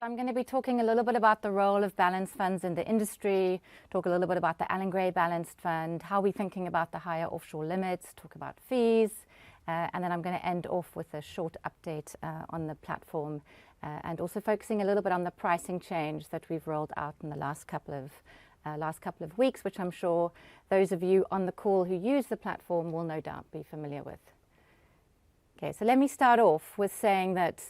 I'm going to be talking a little bit about the role of balanced funds in the industry, talk a little bit about the Allan Gray Balanced Fund, how we're thinking about the higher offshore limits, talk about fees, and then I'm going to end off with a short update on the platform and also focusing a little bit on the pricing change that we've rolled out in the last couple of weeks, which I'm sure those of you on the call who use the platform will no doubt be familiar with. Okay, so let me start off with saying that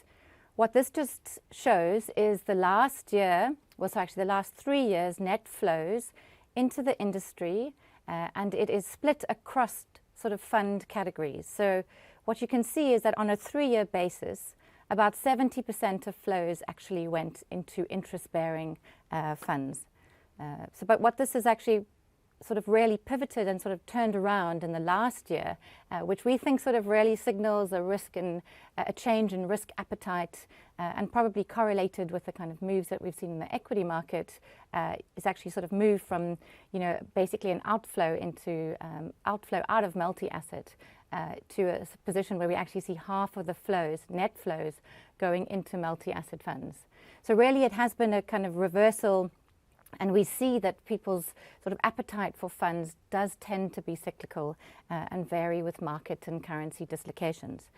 what this just shows is the last year, well, so actually the last 3 years, net flows into the industry, and it is split across sort of fund categories. So what you can see is that on a 3-year basis, about 70% of flows actually went into interest-bearing funds. But what this is actually sort of really pivoted and sort of turned around in the last year, which we think sort of really signals a change in risk appetite and probably correlated with the kind of moves that we've seen in the equity market, is actually sort of moved from, basically an outflow out of multi-asset to a position where we actually see half of the flows, net flows, going into multi-asset funds. So really it has been a kind of reversal. And we see that people's sort of appetite for funds does tend to be cyclical and vary with market and currency dislocations.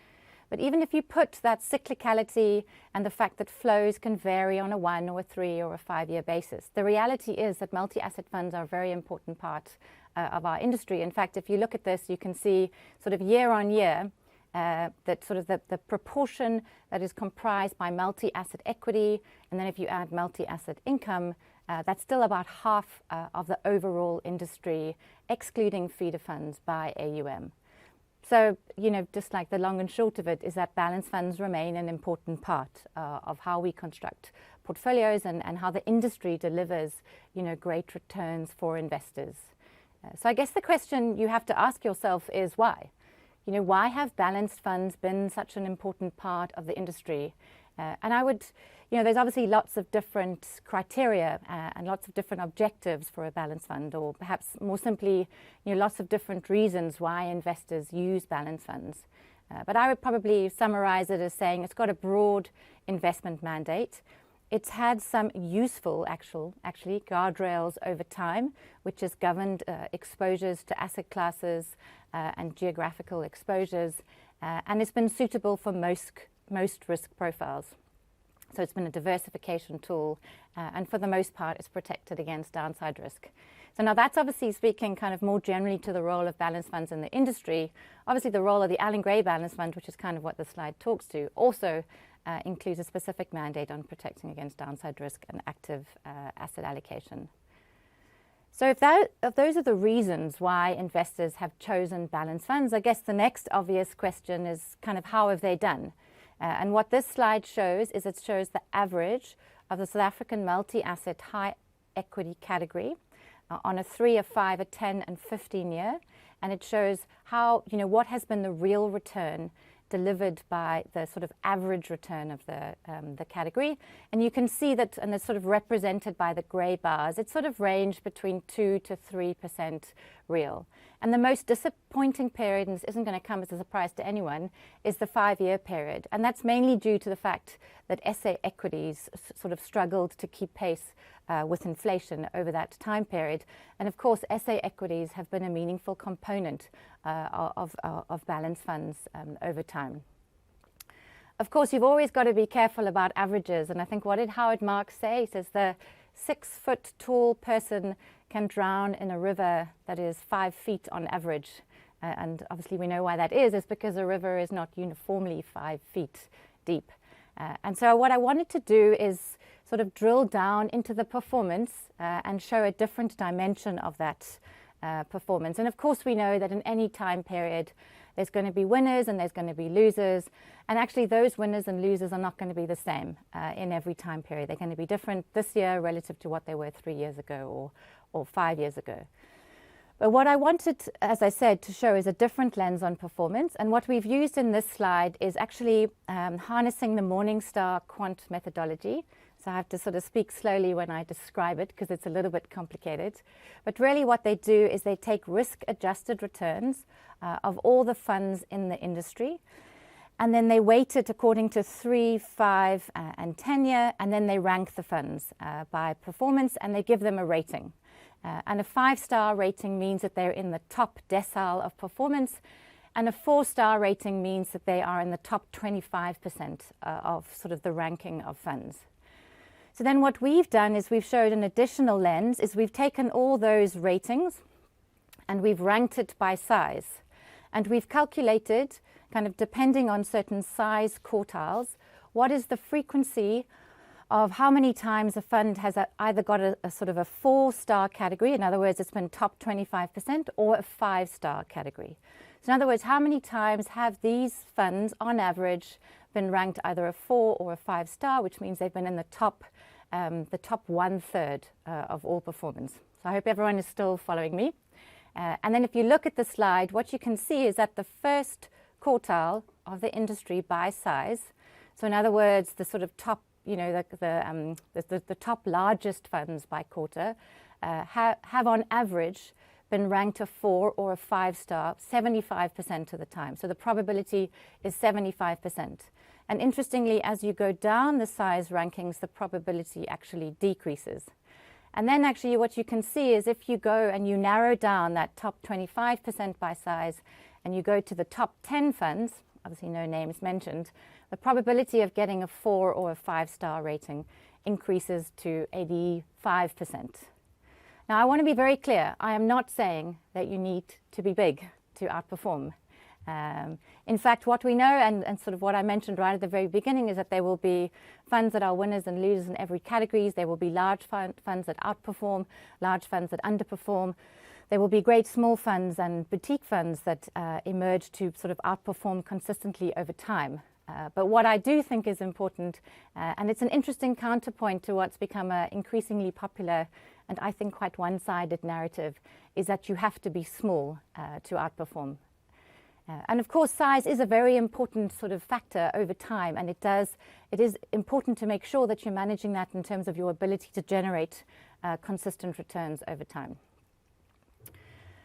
But even if you put that cyclicality and the fact that flows can vary on a 1 or a 3 or a 5-year basis, the reality is that multi-asset funds are a very important part of our industry. In fact, if you look at this, you can see sort of year on year that sort of the proportion that is comprised by multi-asset equity, and then if you add multi-asset income, that's still about half of the overall industry, excluding feeder funds by AUM. So, just like the long and short of it is that balanced funds remain an important part of how we construct portfolios and how the industry delivers, great returns for investors. So I guess the question you have to ask yourself is why? Why have balanced funds been such an important part of the industry? And I would, there's obviously lots of different criteria and lots of different objectives for a balanced fund, or perhaps more simply, lots of different reasons why investors use balanced funds. But I would probably summarize it as saying it's got a broad investment mandate. It's had some useful, actually, guardrails over time, which has governed exposures to asset classes and geographical exposures, and it's been suitable for most risk profiles. So it's been a diversification tool, and for the most part, it's protected against downside risk. So now that's obviously speaking kind of more generally to the role of balanced funds in the industry. Obviously, the role of the Allan Gray Balanced Fund, which is kind of what the slide talks to, also includes a specific mandate on protecting against downside risk and active asset allocation. So if those are the reasons why investors have chosen balanced funds, I guess the next obvious question is kind of how have they done? And what this slide shows is it shows the average of the South African multi-asset high equity category on a 3, a 5, a 10 and 15 year. And it shows how, what has been the real return delivered by the sort of average return of the category. And you can see that, and it's sort of represented by the grey bars, it's sort of ranged between 2 to 3% real. And the most disappointing period, and this isn't going to come as a surprise to anyone, is the 5-year period. And that's mainly due to the fact that SA equities sort of struggled to keep pace with inflation over that time period. And of course, SA equities have been a meaningful component of balanced funds over time. Of course, you've always got to be careful about averages. And I think what did Howard Marks say? He says the 6-foot tall person can drown in a river that is 5 feet on average. And obviously we know why that is. It's because a river is not uniformly 5 feet deep. And so what I wanted to do is sort of drill down into the performance and show a different dimension of that performance. And of course we know that in any time period there's going to be winners and there's going to be losers. And actually those winners and losers are not going to be the same in every time period. They're going to be different this year relative to what they were 3 years ago or 5 years ago. But what I wanted, as I said, to show is a different lens on performance. And what we've used in this slide is actually harnessing the Morningstar quant methodology. So I have to sort of speak slowly when I describe it because it's a little bit complicated. But really what they do is they take risk-adjusted returns of all the funds in the industry. And then they weight it according to 3, 5, and 10-year, and then they rank the funds by performance, and they give them a rating. And a 5-star rating means that they're in the top decile of performance, and a 4-star rating means that they are in the top 25% of sort of the ranking of funds. So then what we've done is we've showed an additional lens, is we've taken all those ratings and we've ranked it by size. And we've calculated, kind of depending on certain size quartiles, what is the frequency of how many times a fund has either got a sort of a 4-star category, in other words, it's been top 25%, or a 5-star category. So in other words, how many times have these funds, on average, been ranked either a 4 or a 5-star, which means they've been in the top 1/3 of all performance. So I hope everyone is still following me. And then if you look at the slide, what you can see is that the first quartile of the industry by size, so in other words, the sort of top, you know, the top largest funds by quarter, have on average been ranked a 4 or a 5-star 75% of the time. So the probability is 75%. And interestingly, as you go down the size rankings, the probability actually decreases. And then actually what you can see is if you go and you narrow down that top 25% by size and you go to the top 10 funds, obviously no names mentioned, the probability of getting a 4 or a 5-star rating increases to 85%. Now I want to be very clear, I am not saying that you need to be big to outperform. In fact, what we know and sort of what I mentioned right at the very beginning is that there will be funds that are winners and losers in every category. There will be large funds that outperform, large funds that underperform. There will be great small funds and boutique funds that emerge to sort of outperform consistently over time. But what I do think is important, and it's an interesting counterpoint to what's become an increasingly popular and I think quite one-sided narrative, is that you have to be small to outperform. And of course, size is a very important sort of factor over time, and it is important to make sure that you're managing that in terms of your ability to generate consistent returns over time.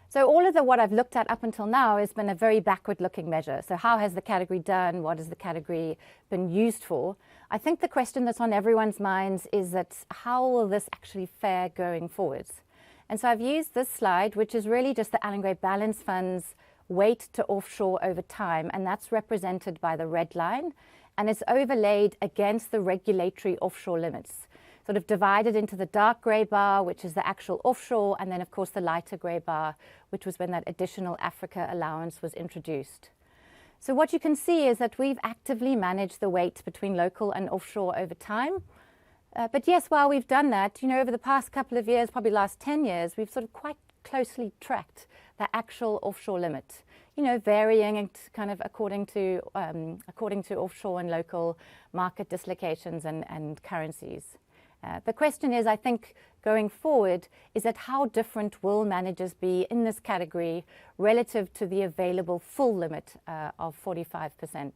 So all of what I've looked at up until now has been a very backward-looking measure. So how has the category done? What has the category been used for? I think the question that's on everyone's minds is that how will this actually fare going forwards? And so I've used this slide, which is really just the Allan Gray Balanced Fund's weight to offshore over time, and that's represented by the red line, and it's overlaid against the regulatory offshore limits, sort of divided into the dark grey bar, which is the actual offshore, and then of course the lighter grey bar, which was when that additional Africa allowance was introduced. So what you can see is that we've actively managed the weight between local and offshore over time. But yes, while we've done that, you know, over the past couple of years, probably last 10 years, we've sort of quite closely tracked the actual offshore limit, you know, varying and kind of according to offshore and local market dislocations and currencies. The question is, I think, going forward, is that how different will managers be in this category relative to the available full limit of 45%?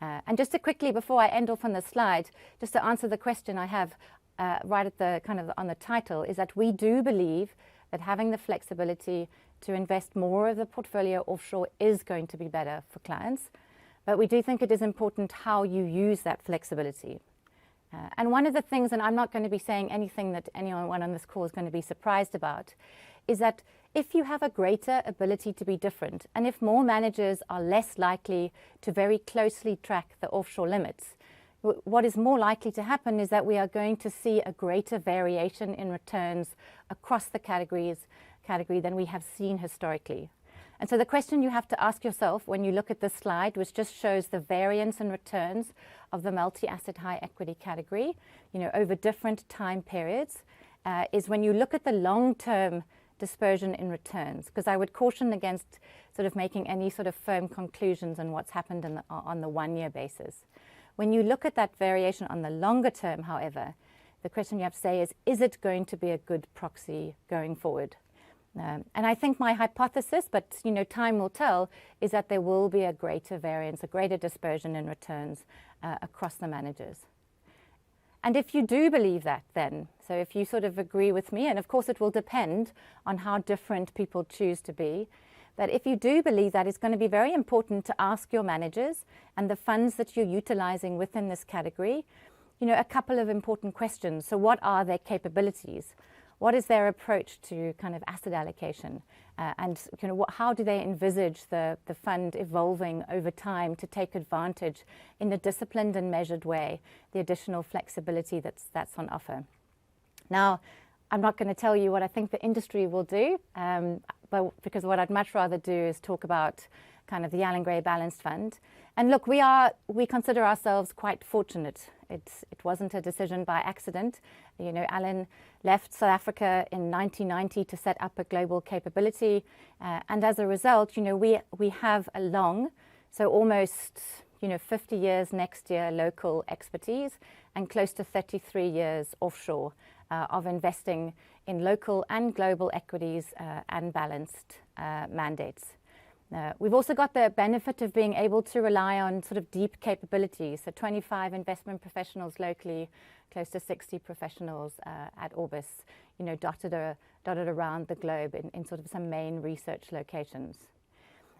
And just to quickly, before I end off on the slide, just to answer the question I have right at the kind of on the title, is that we do believe that having the flexibility to invest more of the portfolio offshore is going to be better for clients. But we do think it is important how you use that flexibility. And one of the things, and I'm not going to be saying anything that anyone on this call is going to be surprised about, is that if you have a greater ability to be different, and if more managers are less likely to very closely track the offshore limits, what is more likely to happen is that we are going to see a greater variation in returns across the category than we have seen historically. And so the question you have to ask yourself when you look at this slide, which just shows the variance in returns of the multi-asset high equity category, you know, over different time periods, is when you look at the long-term dispersion in returns, because I would caution against sort of making any sort of firm conclusions on what's happened on the one-year basis. When you look at that variation on the longer term, however, the question you have to say is it going to be a good proxy going forward? And I think my hypothesis, but you know, time will tell, is that there will be a greater variance, a greater dispersion in returns across the managers. And if you do believe that then, so if you sort of agree with me, and of course it will depend on how different people choose to be, that if you do believe that, it's going to be very important to ask your managers and the funds that you're utilizing within this category, a couple of important questions. So what are their capabilities? What is their approach to kind of asset allocation? And how do they envisage the fund evolving over time to take advantage in a disciplined and measured way, the additional flexibility that's on offer? Now, I'm not going to tell you what I think the industry will do, but because what I'd much rather do is talk about kind of the Allan Gray Balanced Fund. And look, we consider ourselves quite fortunate. It wasn't a decision by accident. Allan left South Africa in 1990 to set up a global capability, and as a result, we have a long, so almost 50 years next year local expertise, and close to 33 years offshore of investing in local and global equities and balanced mandates. We've also got the benefit of being able to rely on sort of deep capabilities. So 25 investment professionals locally, close to 60 professionals at Orbis, dotted around the globe in sort of some main research locations.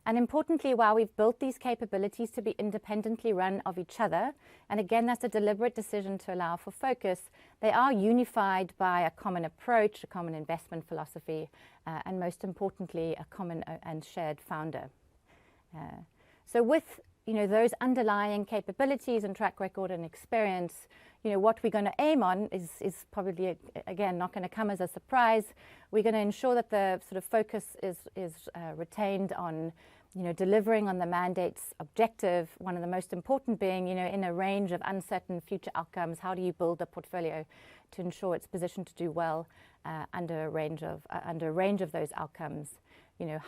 And importantly, while we've built these capabilities to be independently run of each other, and again, that's a deliberate decision to allow for focus, they are unified by a common approach, a common investment philosophy, and most importantly, a common and shared founder. So with those underlying capabilities and track record and experience, what we're going to aim on is probably, again, not going to come as a surprise. We're going to ensure that the sort of focus is retained on delivering on the mandate's objective, one of the most important being, in a range of uncertain future outcomes, how do you build a portfolio to ensure it's positioned to do well under a range of those outcomes?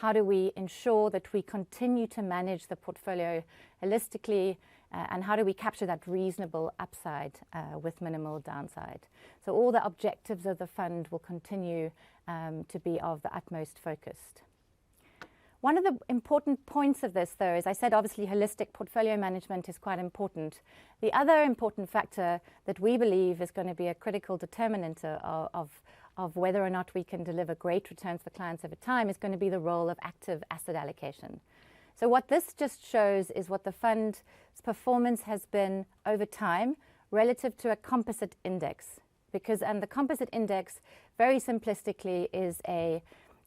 How do we ensure that we continue to manage the portfolio holistically, and how do we capture that reasonable upside with minimal downside? So all the objectives of the fund will continue to be of the utmost focused. One of the important points of this, though, is I said obviously holistic portfolio management is quite important. The other important factor that we believe is going to be a critical determinant of whether or not we can deliver great returns for clients over time is going to be the role of active asset allocation. So what this just shows is what the fund's performance has been over time relative to a composite index. And the composite index, very simplistically, is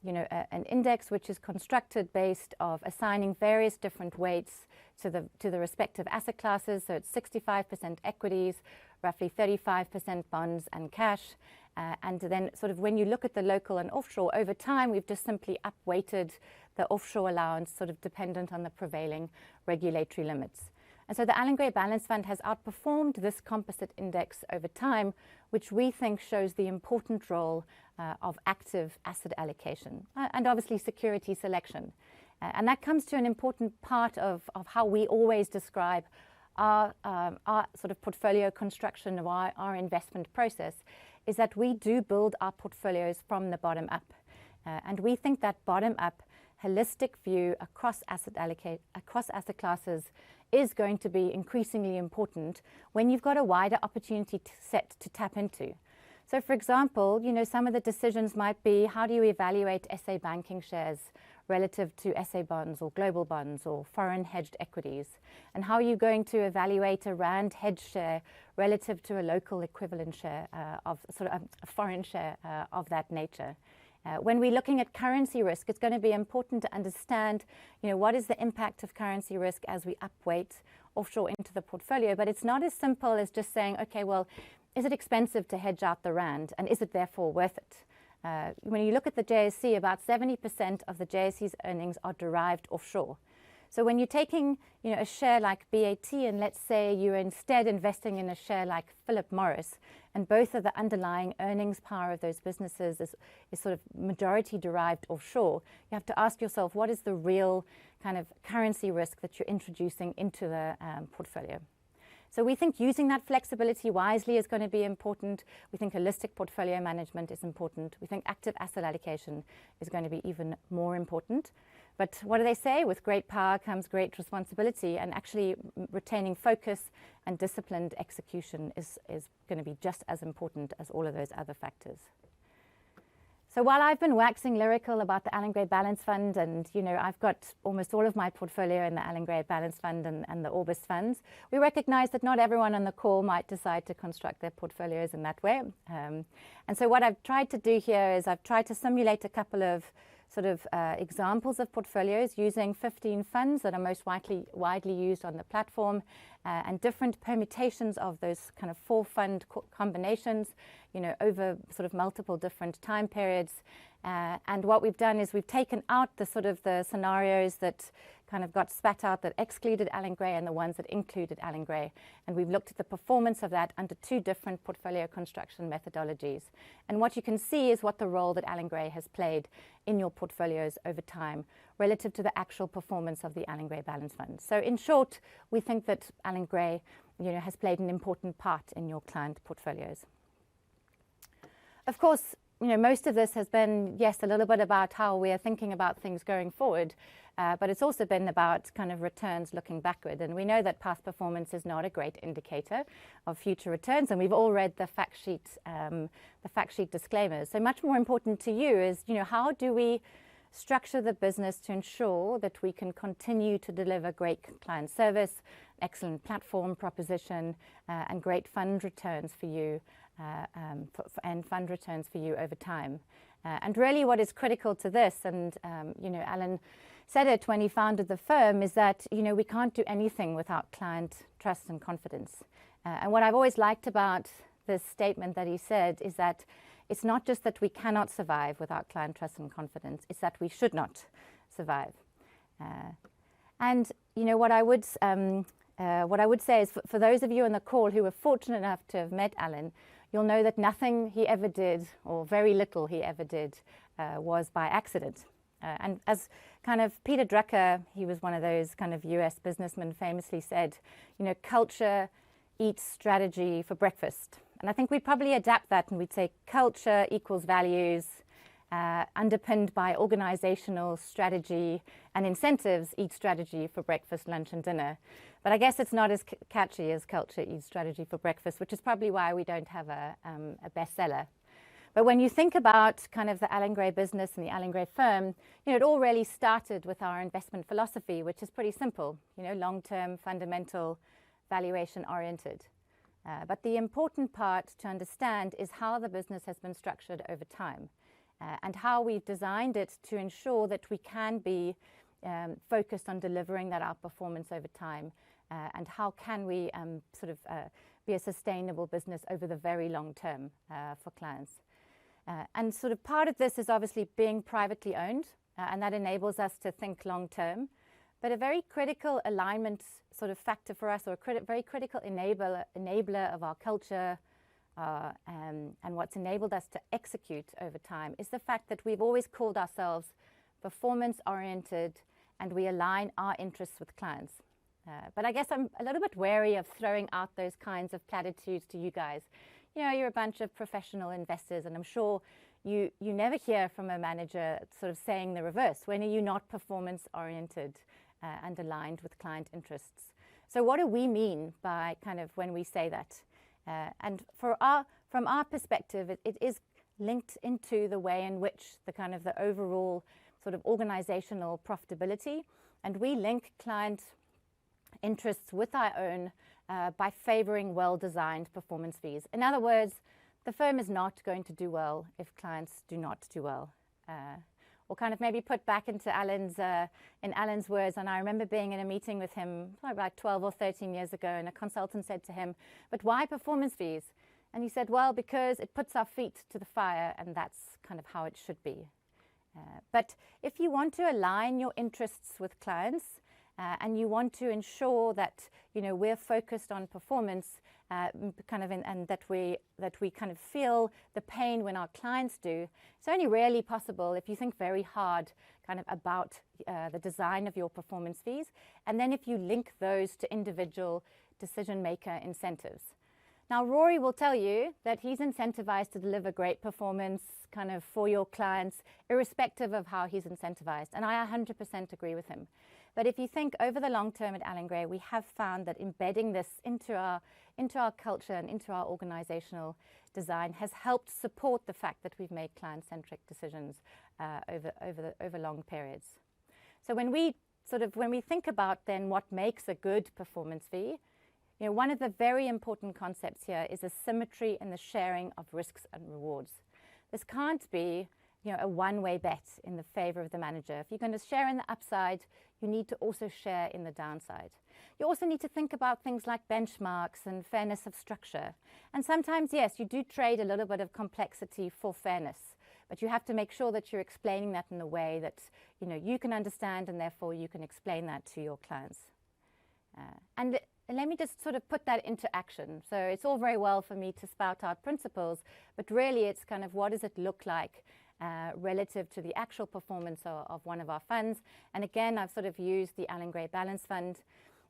an index which is constructed based of assigning various different weights to the respective asset classes. So it's 65% equities, roughly 35% bonds and cash. And then sort of when you look at the local and offshore, over time, we've just simply upweighted the offshore allowance sort of dependent on the prevailing regulatory limits. And so the Allan Gray Balanced Fund has outperformed this composite index over time, which we think shows the important role of active asset allocation and obviously security selection. And that comes to an important part of how we always describe our sort of portfolio construction of our investment process, is that we do build our portfolios from the bottom up. And we think that bottom up holistic view across asset classes is going to be increasingly important when you've got a wider opportunity set to tap into. So for example, some of the decisions might be, how do you evaluate SA banking shares relative to SA bonds or global bonds or foreign hedged equities? And how are you going to evaluate a rand hedge share relative to a local equivalent share of sort of a foreign share of that nature? When we're looking at currency risk, it's going to be important to understand, what is the impact of currency risk as we upweight offshore into the portfolio. But it's not as simple as just saying, okay, well, is it expensive to hedge out the rand, and is it therefore worth it? When you look at the JSE, about 70% of the JSE's earnings are derived offshore. So when you're taking, a share like BAT, and let's say you're instead investing in a share like Philip Morris, and both of the underlying earnings power of those businesses is sort of majority derived offshore, you have to ask yourself, what is the real kind of currency risk that you're introducing into the portfolio? So we think using that flexibility wisely is going to be important. We think holistic portfolio management is important. We think active asset allocation is going to be even more important. But what do they say? With great power comes great responsibility, and actually retaining focus and disciplined execution is going to be just as important as all of those other factors. So while I've been waxing lyrical about the Allan Gray Balanced Fund, and I've got almost all of my portfolio in the Allan Gray Balanced Fund and the Orbis funds, we recognize that not everyone on the call might decide to construct their portfolios in that way. And so what I've tried to do here is I've tried to simulate a couple of sort of examples of portfolios using 15 funds that are most widely used on the platform, and different permutations of those kind of 4 fund combinations, over sort of multiple different time periods. And what we've done is we've taken out the sort of the scenarios that kind of got spat out that excluded Allan Gray and the ones that included Allan Gray. And we've looked at the performance of that under 2 different portfolio construction methodologies. And what you can see is what the role that Allan Gray has played in your portfolios over time relative to the actual performance of the Allan Gray Balanced Fund. So in short, we think that Allan Gray has played an important part in your client portfolios. Of course, most of this has been, yes, a little bit about how we are thinking about things going forward, but it's also been about kind of returns looking backward. And we know that past performance is not a great indicator of future returns, and we've all read the fact sheet disclaimers. So much more important to you is, how do we structure the business to ensure that we can continue to deliver great client service, excellent platform proposition, and great fund returns for you, and fund returns for you over time. And really what is critical to this, and Allan said it when he founded the firm, is that we can't do anything without client trust and confidence. And what I've always liked about this statement that he said is that it's not just that we cannot survive without client trust and confidence, it's that we should not survive. And what I would say is, for those of you on the call who were fortunate enough to have met Allan, you'll know that nothing he ever did, or very little he ever did, was by accident. And as kind of Peter Drucker, he was one of those kind of US businessmen, famously said, culture eats strategy for breakfast. And I think we'd probably adapt that and we'd say culture equals values, underpinned by organizational strategy and incentives eat strategy for breakfast, lunch and dinner. But I guess it's not as catchy as culture eats strategy for breakfast, which is probably why we don't have a bestseller. But when you think about kind of the Allan Gray business and the Allan Gray firm, it all really started with our investment philosophy, which is pretty simple, long-term, fundamental, valuation-oriented. But the important part to understand is how the business has been structured over time, and how we've designed it to ensure that we can be focused on delivering that outperformance over time, and how can we be a sustainable business over the very long term for clients. And sort of part of this is obviously being privately owned, and that enables us to think long term. But a very critical alignment sort of factor for us, or a very critical enabler of our culture, and what's enabled us to execute over time, is the fact that we've always called ourselves performance-oriented, and we align our interests with clients. But I guess I'm a little bit wary of throwing out those kinds of platitudes to you guys. You're a bunch of professional investors, and I'm sure you never hear from a manager sort of saying the reverse. When are you not performance-oriented and aligned with client interests? So what do we mean by kind of when we say that? And from our perspective, it is linked into the way in which the kind of the overall sort of organizational profitability, and we link client interests with our own by favoring well-designed performance fees. In other words, the firm is not going to do well if clients do not do well. Or kind of maybe put back into in Allan's words, and I remember being in a meeting with him about 12 or 13 years ago, and a consultant said to him, "But why performance fees?" And he said, "Well, because it puts our feet to the fire, and that's kind of how it should be." But if you want to align your interests with clients, and you want to ensure that we're focused on performance, and that we kind of feel the pain when our clients do, it's only rarely possible if you think very hard kind of about the design of your performance fees, and then if you link those to individual decision maker incentives. Now, Rory will tell you that he's incentivized to deliver great performance kind of for your clients, irrespective of how he's incentivized. And I 100% agree with him. But if you think over the long term at Allan Gray, we have found that embedding this into our culture and into our organizational design has helped support the fact that we've made client-centric decisions over long periods. So when we think about then what makes a good performance fee, one of the very important concepts here is a symmetry in the sharing of risks and rewards. This can't be a one-way bet in the favor of the manager. If you're going to share in the upside, you need to also share in the downside. You also need to think about things like benchmarks and fairness of structure. And sometimes, yes, you do trade a little bit of complexity for fairness, but you have to make sure that you're explaining that in a way that you can understand, and therefore you can explain that to your clients. And let me just sort of put that into action. So it's all very well for me to spout out principles, but really it's kind of what does it look like relative to the actual performance of one of our funds. And again, I've sort of used the Allan Gray Balanced Fund.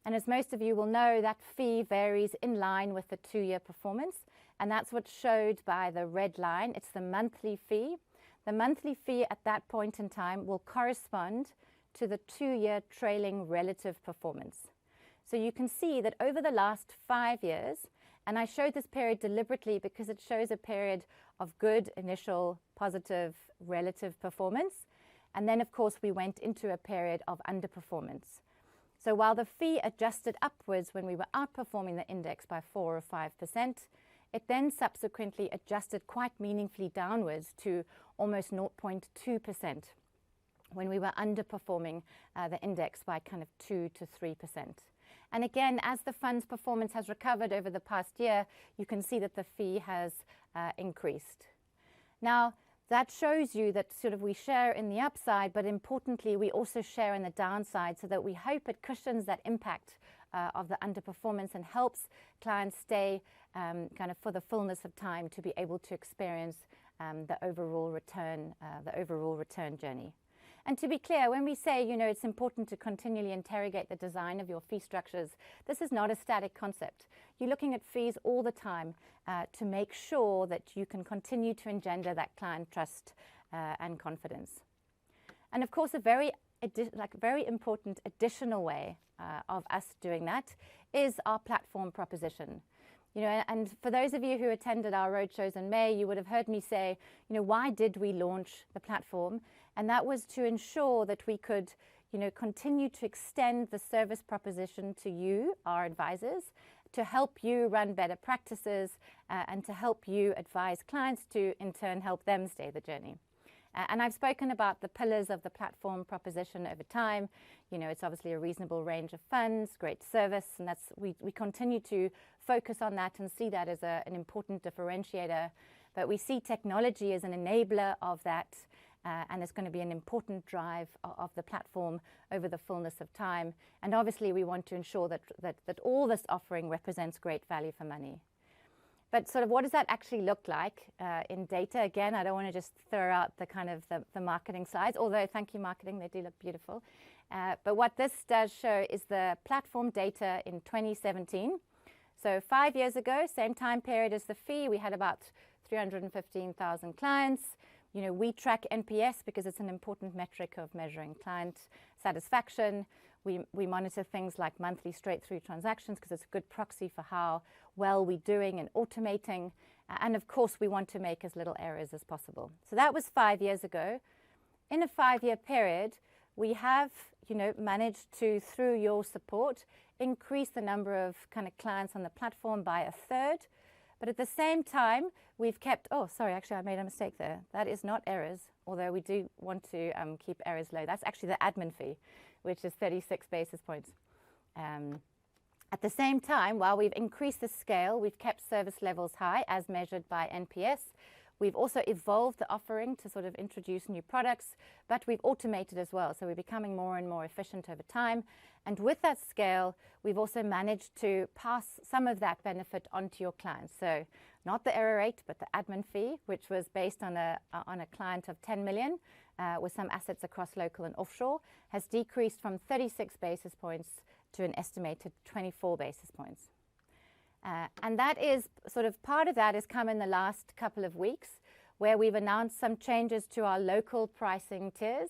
And as most of you will know, that fee varies in line with the 2-year performance. And that's what's showed by the red line. It's the monthly fee. The monthly fee at that point in time will correspond to the 2-year trailing relative performance. So you can see that over the last 5 years, and I showed this period deliberately because it shows a period of good initial positive relative performance. And then, of course, we went into a period of underperformance. So while the fee adjusted upwards when we were outperforming the index by 4 or 5%, it then subsequently adjusted quite meaningfully downwards to almost 0.2% when we were underperforming the index by kind of 2 to 3%. And again, as the fund's performance has recovered over the past year, you can see that the fee has increased. Now, that shows you that sort of we share in the upside, but importantly, we also share in the downside so that we hope it cushions that impact of the underperformance and helps clients stay kind of for the fullness of time to be able to experience the overall return journey. And to be clear, when we say, it's important to continually interrogate the design of your fee structures, this is not a static concept. You're looking at fees all the time to make sure that you can continue to engender that client trust and confidence. And of course, a very important additional way of us doing that is our platform proposition. And for those of you who attended our roadshows in May, you would have heard me say, why did we launch the platform? And that was to ensure that we could, continue to extend the service proposition to you, our advisors, to help you run better practices and to help you advise clients to, in turn, help them stay the journey. And I've spoken about the pillars of the platform proposition over time. It's obviously a reasonable range of funds, great service, and we continue to focus on that and see that as an important differentiator. But we see technology as an enabler of that, and it's going to be an important drive of the platform over the fullness of time. And obviously, we want to ensure that all this offering represents great value for money. But sort of what does that actually look like in data? Again, I don't want to just throw out the kind of the marketing slides, although thank you, marketing, they do look beautiful. But what this does show is the platform data in 2017. So 5 years ago, same time period as the fee, we had about 315,000 clients. We track NPS because it's an important metric of measuring client satisfaction. We monitor things like monthly straight-through transactions because it's a good proxy for how well we're doing and automating. And of course, we want to make as little errors as possible. So that was 5 years ago. In a 5-year period, we have, managed to, through your support, increase the number of kind of clients on the platform by 1/3. But at the same time, we've kept, actually I made a mistake there. That is not errors, although we do want to keep errors low. That's actually the admin fee, which is 36 basis points. At the same time, while we've increased the scale, we've kept service levels high as measured by NPS. We've also evolved the offering to sort of introduce new products, but we've automated as well. So we're becoming more and more efficient over time. And with that scale, we've also managed to pass some of that benefit onto your clients. So not the error rate, but the admin fee, which was based on a client of 10 million with some assets across local and offshore, has decreased from 36 basis points to an estimated 24 basis points. And that is sort of part of that has come in the last couple of weeks where we've announced some changes to our local pricing tiers.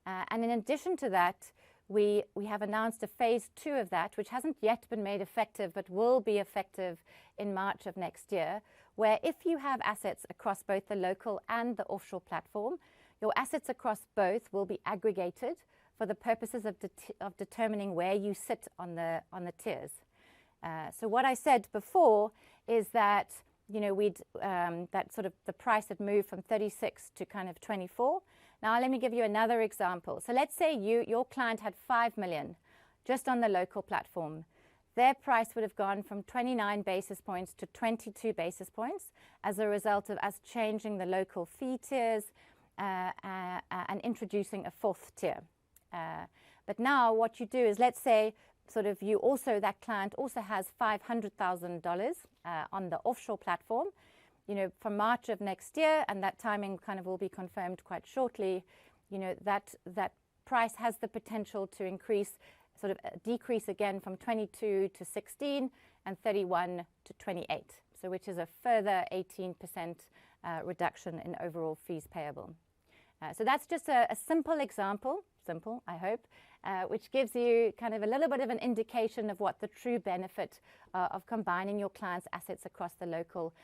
And in addition to that, we have announced a phase 2 of that, which hasn't yet been made effective, but will be effective in March of next year, where if you have assets across both the local and the offshore platform, your assets across both will be aggregated for the purposes of determining where you sit on the tiers. So what I said before is that, you know, that sort of the price had moved from 36 to kind of 24. Now let me give you another example. So let's say your client had 5 million just on the local platform. Their price would have gone from 29 basis points to 22 basis points as a result of us changing the local fee tiers and introducing a 4th tier. But now what you do is, let's say sort of that client also has $500,000 on the offshore platform, you know, from March of next year, and that timing kind of will be confirmed quite shortly. You know, that price has the potential to increase, sort of decrease again from 22 to 16 and 31 to 28. So which is a further 18% reduction in overall fees payable. So that's just a simple example, simple, I hope, which gives you kind of a little bit of an indication of what the true benefit of combining your clients' assets across the local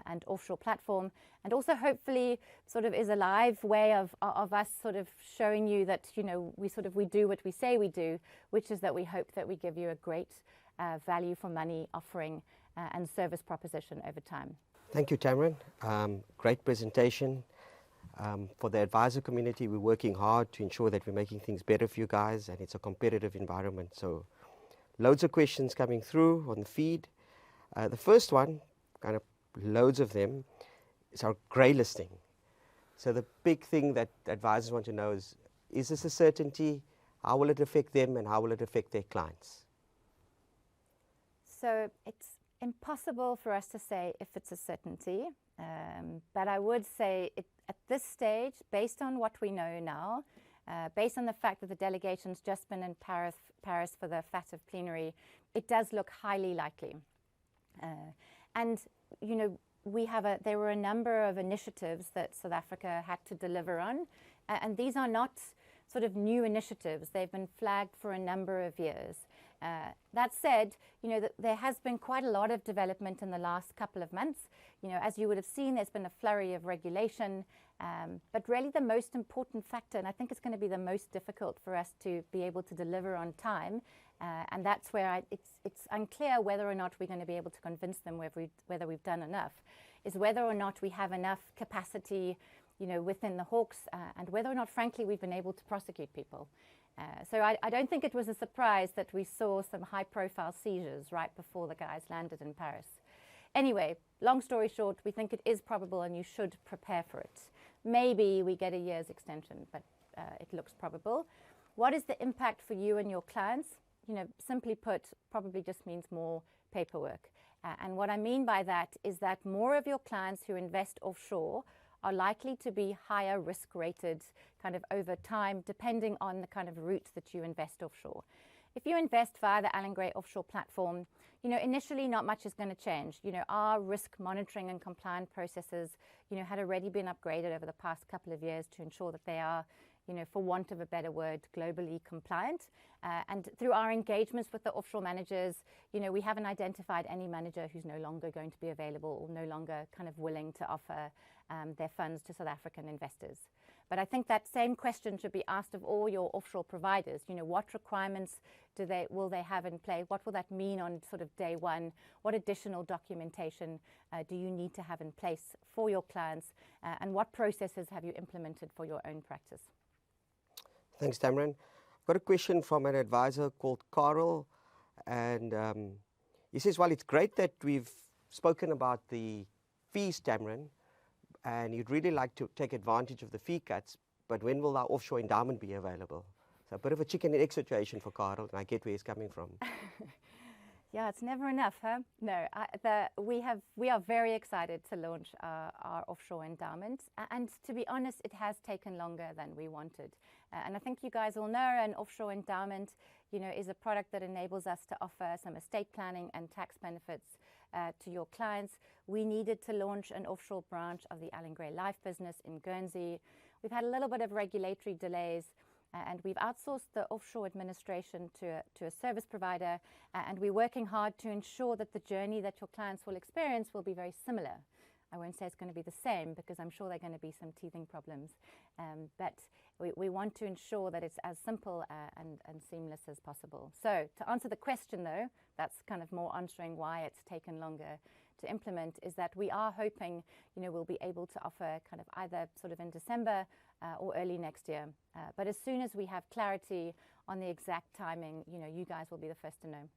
and offshore platform, and also hopefully sort of is a live way of us sort of showing you that, you know, we do what we say we do, which is that we hope that we give you a great value for money offering and service proposition over time. Thank you, Tamryn. Great presentation. For the advisor community, we're working hard to ensure that we're making things better for you guys, and it's a competitive environment. So loads of questions coming through on the feed. The first one, kind of loads of them, is our grey listing. So the big thing that advisors want to know is this a certainty? How will it affect them, and how will it affect their clients? So it's impossible for us to say if it's a certainty, but I would say at this stage, based on what we know now, based on the fact that the delegation's just been in Paris for the FATF plenary, it does look highly likely. And, you know, there were a number of initiatives that South Africa had to deliver on, and these are not sort of new initiatives. They've been flagged for a number of years. That said, you know, there has been quite a lot of development in the last couple of months. You know, as you would have seen, there's been a flurry of regulation, but really the most important factor, and I think it's going to be the most difficult for us to be able to deliver on time, and that's where it's unclear whether or not we're going to be able to convince them whether we've done enough, is whether or not we have enough capacity, you know, within the Hawks, and whether or not, frankly, we've been able to prosecute people. So I don't think it was a surprise that we saw some high-profile seizures right before the guys landed in Paris. Anyway, long story short, we think it is probable and you should prepare for it. Maybe we get a year's extension, but it looks probable. What is the impact for you and your clients? You know, simply put, probably just means more paperwork. And what I mean by that is that more of your clients who invest offshore are likely to be higher risk rated kind of over time, depending on the kind of route that you invest offshore. If you invest via the Allan Gray offshore platform, you know, initially not much is going to change. You know, our risk monitoring and compliance processes, you know, had already been upgraded over the past couple of years to ensure that they are, you know, for want of a better word, globally compliant. And through our engagements with the offshore managers, you know, we haven't identified any manager who's no longer going to be available or no longer kind of willing to offer their funds to South African investors. But I think that same question should be asked of all your offshore providers. You know, what requirements will they have in play? What will that mean on sort of day one? What additional documentation do you need to have in place for your clients? And what processes have you implemented for your own practice? Thanks, Tamryn. I've got a question from an advisor called Carl, and he says, well, it's great that we've spoken about the fees, Tamryn, and you'd really like to take advantage of the fee cuts, but when will our offshore endowment be available? So a bit of a chicken and egg situation for Carl, and I get where he's coming from. Yeah, it's never enough, huh? No, we are very excited to launch our offshore endowment, and to be honest, it has taken longer than we wanted. And I think you guys all know an offshore endowment, you know, is a product that enables us to offer some estate planning and tax benefits to your clients. We needed to launch an offshore branch of the Allan Gray Life business in Guernsey. We've had a little bit of regulatory delays. And we've outsourced the offshore administration to a service provider, and we're working hard to ensure that the journey that your clients will experience will be very similar. I won't say it's going to be the same, because I'm sure there are going to be some teething problems, but we want to ensure that it's as simple and seamless as possible. So to answer the question, though, that's kind of more answering why it's taken longer to implement, is that we are hoping, we'll be able to offer kind of either sort of in December or early next year. But as soon as we have clarity on the exact timing, you guys will be the first to know.